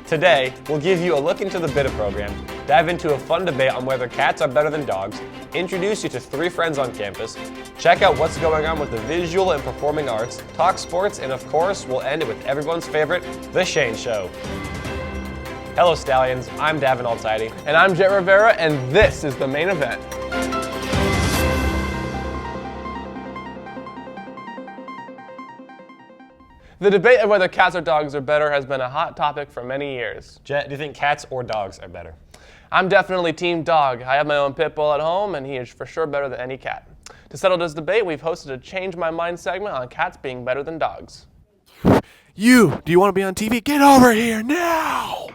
Today, we'll give you a look into the BITA program, dive into a fun debate on whether cats are better than dogs, introduce you to 3 friends on campus, check out what's going on with the visual and performing arts, talk sports, and of course, we'll end it with everyone's favorite, The Shane Show. Hello Stallions, I'm Davin Altidy. And I'm Jet Rivera, and this is the main event. The debate of whether cats or dogs are better has been a hot topic for many years. Jet, do you think cats or dogs are better? I'm definitely team dog. I have my own pit bull at home, and he is for sure better than any cat. To settle this debate, we've hosted a Change My Mind segment on cats being better than dogs. You, do you want to be on TV? Get over here now!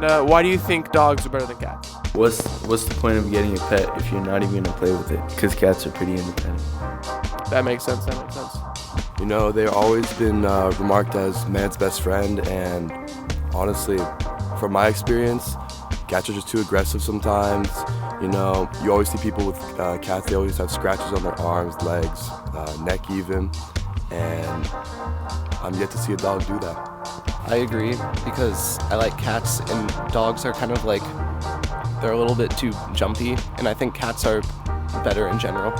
No, why do you think dogs are better than cats? What's the point of getting a pet if you're not even gonna play with it? Because cats are pretty independent. That makes sense. You know, they've always been remarked as man's best friend, and honestly, from my experience, cats are just too aggressive sometimes. You know, you always see people with cats, they always have scratches on their arms, legs, neck even, and I'm yet to see a dog do that. I agree, because I like cats and dogs are kind of like, they're a little bit too jumpy, and I think cats are better in general.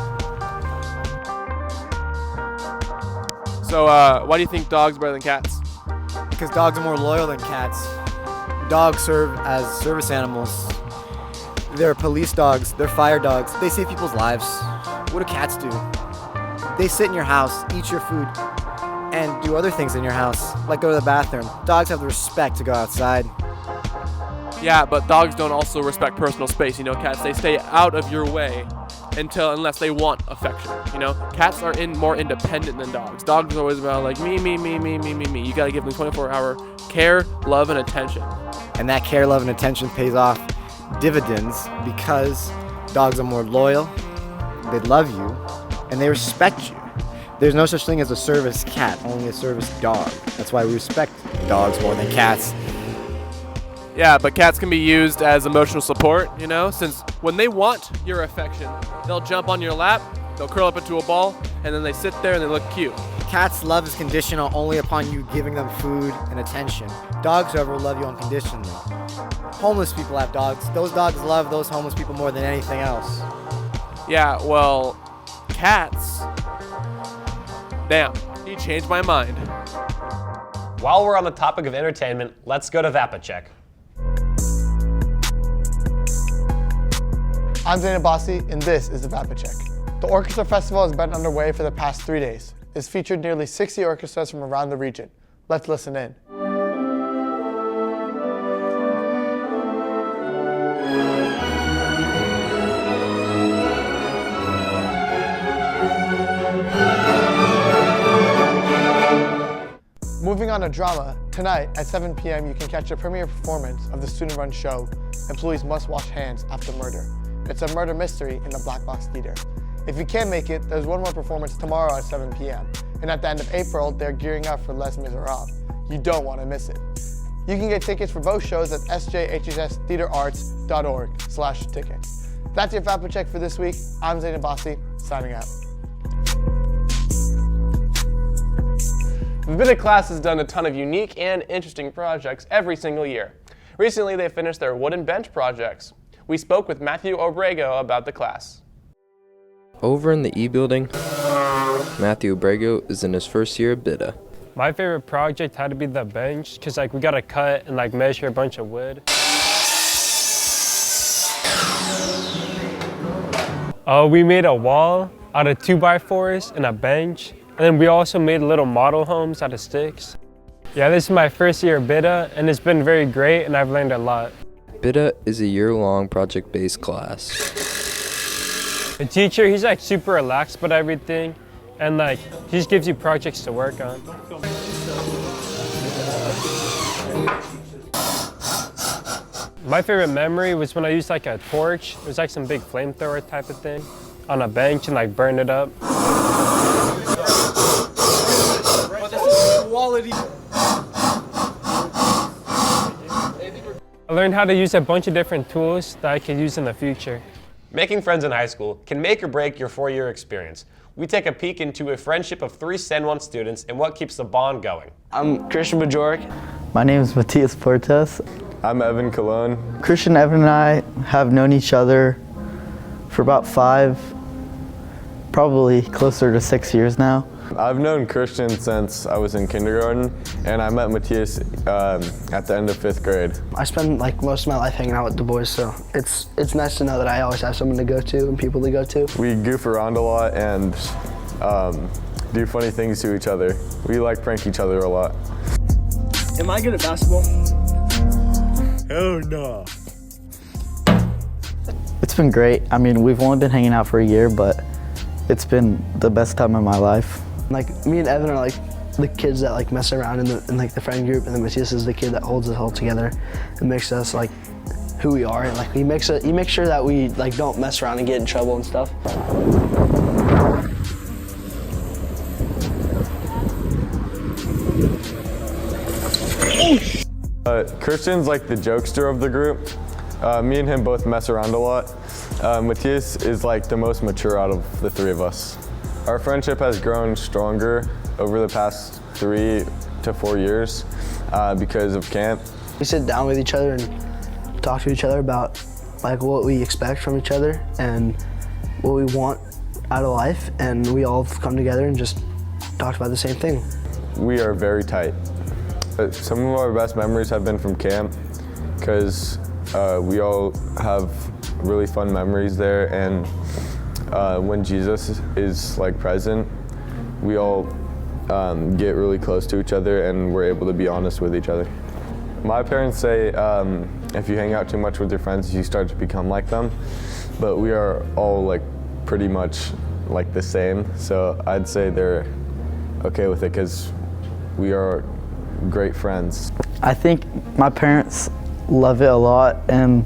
So, why do you think dogs are better than cats? Because dogs are more loyal than cats. Dogs serve as service animals. They're police dogs, they're fire dogs. They save people's lives. What do cats do? They sit in your house, eat your food, and do other things in your house, like go to the bathroom. Dogs have the respect to go outside. Yeah, but dogs don't also respect personal space. You know, cats, they stay out of your way unless they want affection. You know, cats are more independent than dogs. Dogs are always about like me. You gotta give them 24-hour care, love, and attention. And that care, love, and attention pays off dividends because dogs are more loyal, they love you, and they respect you. There's no such thing as a service cat, only a service dog. That's why we respect dogs more than cats. Yeah, but cats can be used as emotional support, you know, since when they want your affection, they'll jump on your lap, they'll curl up into a ball, and then they sit there and they look cute. Cats' love is conditional only upon you giving them food and attention. Dogs, however, love you unconditionally. Homeless people have dogs. Those dogs love those homeless people more than anything else. Yeah, well, cats... Damn, you changed my mind. While we're on the topic of entertainment, let's go to VapaCheck. I'm Zainab Bassi, and this is the VapaCheck. The Orchestra Festival has been underway for the past 3 days. It's featured nearly 60 orchestras from around the region. Let's listen in. Moving on to drama, tonight at 7 p.m. you can catch a premiere performance of the student-run show, Employees Must Wash Hands After Murder. It's a murder mystery in the Black Box Theater. If you can't make it, there's one more performance tomorrow at 7 p.m. And at the end of April, they're gearing up for Les Miserables. You don't want to miss it. You can get tickets for both shows at sjhstheaterarts.org/tickets. That's your VapaCheck for this week. I'm Zainab Bassi, signing out. The BITA class has done a ton of unique and interesting projects every single year. Recently, they finished their wooden bench projects. We spoke with Matthew Obrego about the class. Over in the E building, Matthew Obrego is in his first year of BITA. My favorite project had to be the bench, because we gotta cut and measure a bunch of wood. We made a wall out of 2x4s and a bench. And then we also made little model homes out of sticks. Yeah, this is my first year of BITA, and it's been very great, and I've learned a lot. BITA is a year-long project-based class. The teacher, he's super relaxed about everything, and he just gives you projects to work on. My favorite memory was when I used a torch. It was some big flamethrower type of thing on a bench and burned it up. I learned how to use a bunch of different tools that I could use in the future. Making friends in high school can make or break your 4-year experience. we take a peek into a friendship of 3 San Juan students and what keeps the bond going. I'm Christian Bajorek. My name is Matias Portes. I'm Evan Colon. Christian, Evan, and I have known each other for about 5, probably closer to 6 years now. I've known Christian since I was in kindergarten, and I met Matias at the end of 5th grade. I spend like most of my life hanging out with the boys, so it's nice to know that I always have someone to go to and people to go to. We goof around a lot and do funny things to each other. We like prank each other a lot. Am I good at basketball? Hell no. It's been great. I mean, we've only been hanging out for a year, but it's been the best time of my life. Like, me and Evan are like the kids that like mess around in like the friend group, and then Matias is the kid that holds it all together and makes us like who we are, and like he makes sure that we like don't mess around and get in trouble and stuff. Christian's like the jokester of the group. Me and him both mess around a lot. Matias is like the most mature out of the 3 of us. Our friendship has grown stronger over the past 3 to 4 years because of camp. We sit down with each other and talk to each other about like what we expect from each other and what we want out of life, and we all come together and just talk about the same thing. We are very tight. Some of our best memories have been from camp because we all have really fun memories there, and when Jesus is like present, we all get really close to each other and we're able to be honest with each other. My parents say if you hang out too much with your friends, you start to become like them, but we are all like pretty much like the same, so I'd say they're okay with it because we are great friends. I think my parents love it a lot, and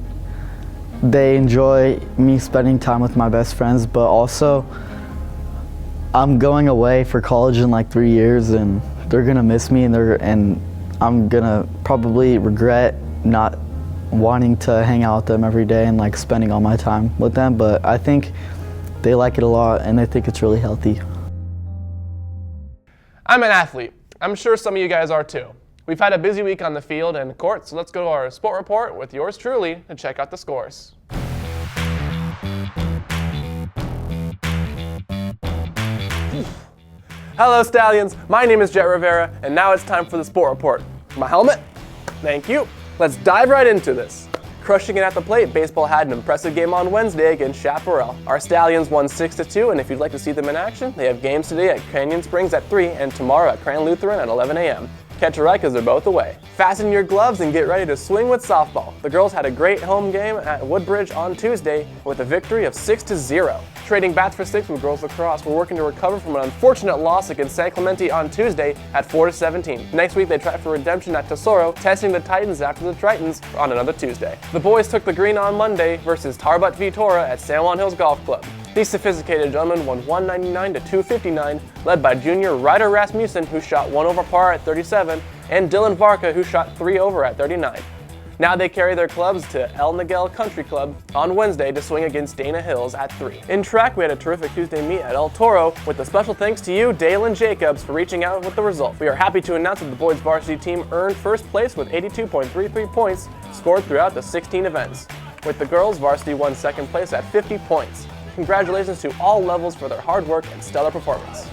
they enjoy me spending time with my best friends, but also I'm going away for college in like 3 years, and they're gonna miss me, and I'm gonna probably regret not wanting to hang out with them every day and like spending all my time with them, but I think they like it a lot and I think it's really healthy. I'm an athlete. I'm sure some of you guys are too. We've had a busy week on the field and court, so let's go to our sport report with yours truly to check out the scores. Hello Stallions, my name is Jet Rivera, and now it's time for the sport report. My helmet? Thank you. Let's dive right into this. Crushing it at the plate, baseball had an impressive game on Wednesday against Chaparral. Our Stallions won 6-2, and if you'd like to see them in action, they have games today at Canyon Springs at 3 and tomorrow at Cran Lutheran at 11 a.m. Catch a right because they're both away. Fasten your gloves and get ready to swing with softball. The girls had a great home game at Woodbridge on Tuesday with a victory of 6-0. Trading bats for 6 with girls lacrosse, we're working to recover from an unfortunate loss against San Clemente on Tuesday at 4-17. Next week they try for redemption at Tesoro, testing the Titans after the Tritons on another Tuesday. The boys took the green on Monday versus Tarbut Vitora at San Juan Hills Golf Club. These sophisticated gentlemen won 199 to 259, led by junior Ryder Rasmussen, who shot 1 over par at 37, and Dylan Varka, who shot 3 over at 39. Now they carry their clubs to El Niguel Country Club on Wednesday to swing against Dana Hills at 3. In track, we had a terrific Tuesday meet at El Toro, with a special thanks to you, Dalen Jacobs, for reaching out with the result. We are happy to announce that the boys varsity team earned first place with 82.33 points scored throughout the 16 events, with the girls varsity won second place at 50 points. Congratulations to all levels for their hard work and stellar performance.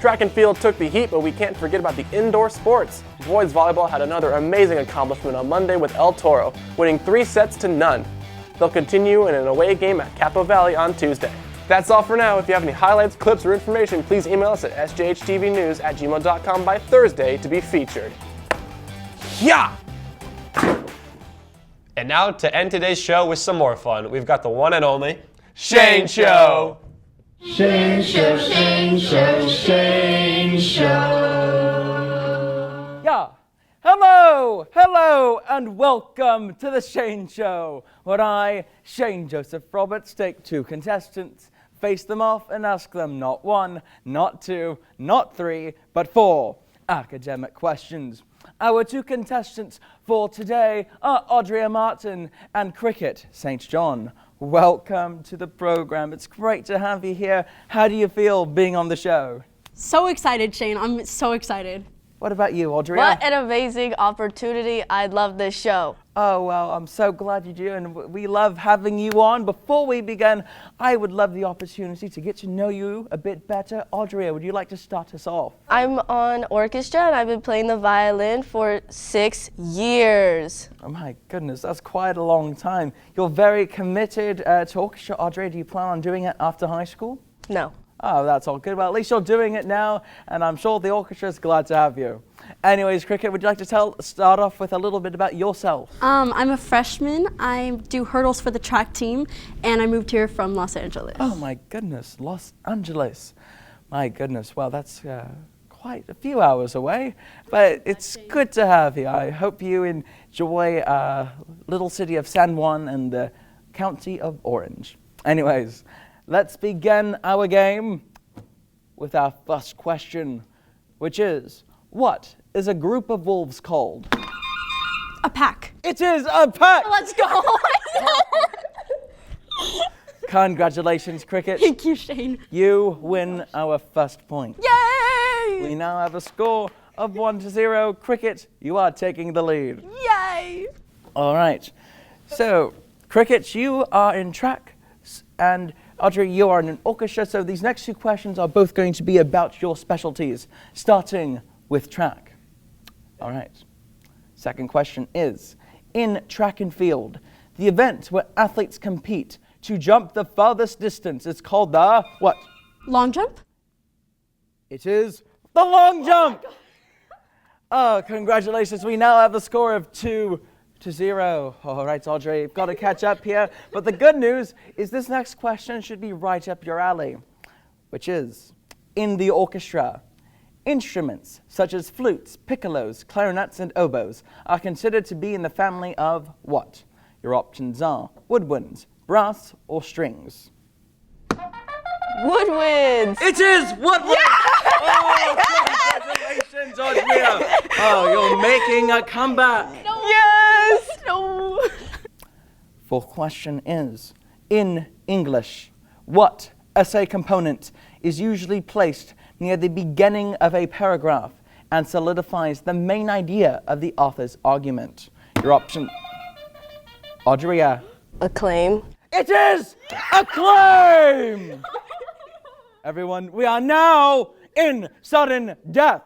Track and field took the heat, but we can't forget about the indoor sports. Boys volleyball had another amazing accomplishment on Monday with El Toro, winning 3-0. They'll continue in an away game at Capo Valley on Tuesday. That's all for now. If you have any highlights, clips, or information, please email us at sjhtvnews@gmail.com by Thursday to be featured. Yeah! And now to end today's show with some more fun, we've got the one and only Shane Show. Shane Show, Shane Show, Shane Show. Yeah. Hello, and welcome to the Shane Show, where I, Shane Joseph Roberts, take 2 contestants, face them off, and ask them not 1, not 2, not 3, but 4 academic questions. Our 2 contestants for today are Audrey Martin and Cricket St. John. welcome to the program. It's great to have you here. How do you feel being on the show? So excited, Shane. I'm so excited. What about you, Audrey? What an amazing opportunity. I love this show. Oh, well, I'm so glad you do, and we love having you on. Before we begin, I would love the opportunity to get to know you a bit better. Audrey, would you like to start us off? I'm on orchestra, and I've been playing the violin for 6 years. Oh my goodness, that's quite a long time. You're very committed to orchestra, Audrey. Do you plan on doing it after high school? No. Oh, that's all good. Well, at least you're doing it now, and I'm sure the orchestra is glad to have you. Anyways, Cricket, would you like to start off with a little bit about yourself? I'm a freshman. I do hurdles for the track team, and I moved here from Los Angeles. Oh my goodness, Los Angeles. My goodness, well, that's quite a few hours away, but it's good to have you. I hope you enjoy little city of San Juan and the county of Orange. Anyways, let's begin our game with our first question, which is, what is a group of wolves called? A pack. It is a pack! Let's go! Congratulations, Cricket. Thank you, Shane. You win our first point. Yay! We now have a score of 1-0. Cricket, you are taking the lead. Yay! All right. So, Cricket, you are in track, and Audrey, you are in an orchestra, so these next two questions are both going to be about your specialties, starting with track. All right. Second question is, in track and field, the event where athletes compete to jump the farthest distance is called the what? Long jump? It is the long jump! Oh, congratulations. We now have a score of 2-0. All right, Audrey, you've got to catch up here. But the good news is this next question should be right up your alley, which is, in the orchestra, instruments such as flutes, piccolos, clarinets, and oboes are considered to be in the family of what? Your options are woodwinds, brass, or strings. Woodwinds. It is woodwinds! Yeah! Oh, congratulations, Audrey! Oh, you're making a comeback. No. Yes! No! Fourth question is, in English, what essay component is usually placed near the beginning of a paragraph and solidifies the main idea of the author's argument? Your option, Audrey. Acclaim. It is acclaim! Everyone, we are now in sudden death.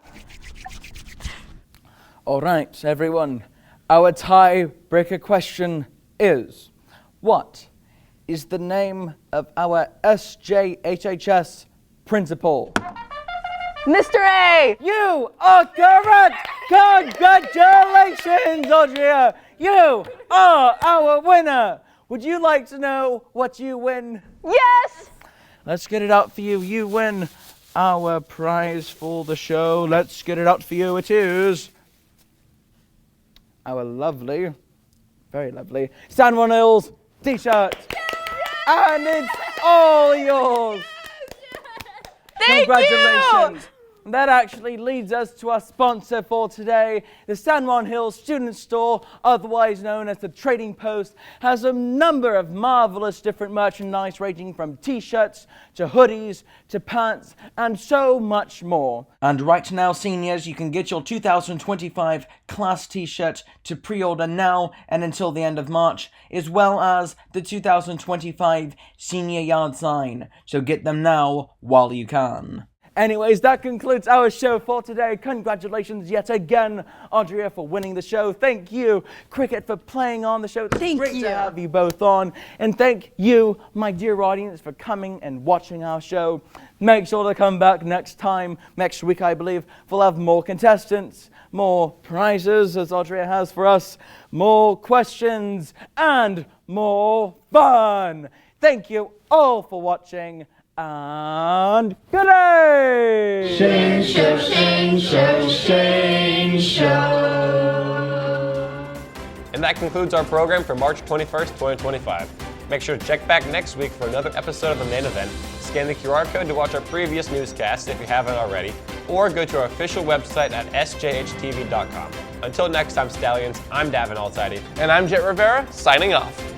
All right, everyone. Our tiebreaker question is, what is the name of our SJHHS principal? Mr. A! You are correct! Congratulations, Audrey! You are our winner! Would you like to know what you win? Yes! Let's get it out for you. You win our prize for the show. Let's get it out for you. It is our lovely, very lovely San Juan Hills t-shirt. And it's all yours. Thank Congratulations. That actually leads us to our sponsor for today. The San Juan Hills Student Store, otherwise known as the Trading Post, has a number of marvelous different merchandise ranging from t-shirts to hoodies to pants and so much more. And right now, seniors, you can get your 2025 class t-shirt to pre-order now and until the end of March, as well as the 2025 senior yard sign. So get them now while you can. Anyways, that concludes our show for today. Congratulations yet again, Andrea, for winning the show. Thank you, Cricket, for playing on the show. It's great to have you both on. And thank you, my dear audience, for coming and watching our show. Make sure to come back next time. Next week, I believe, we'll have more contestants, more prizes, as Audrey has for us, more questions, and more fun. Thank you all for watching. And good day! Shane Show, Shane Show, Shane Show. And that concludes our program for March 21st, 2025. Make sure to check back next week for another episode of The Main Event. Scan the QR code to watch our previous newscasts if you haven't already, or go to our official website at sjhtv.com. Until next time, Stallions, I'm Davin Alzadi. And I'm Jet Rivera, signing off.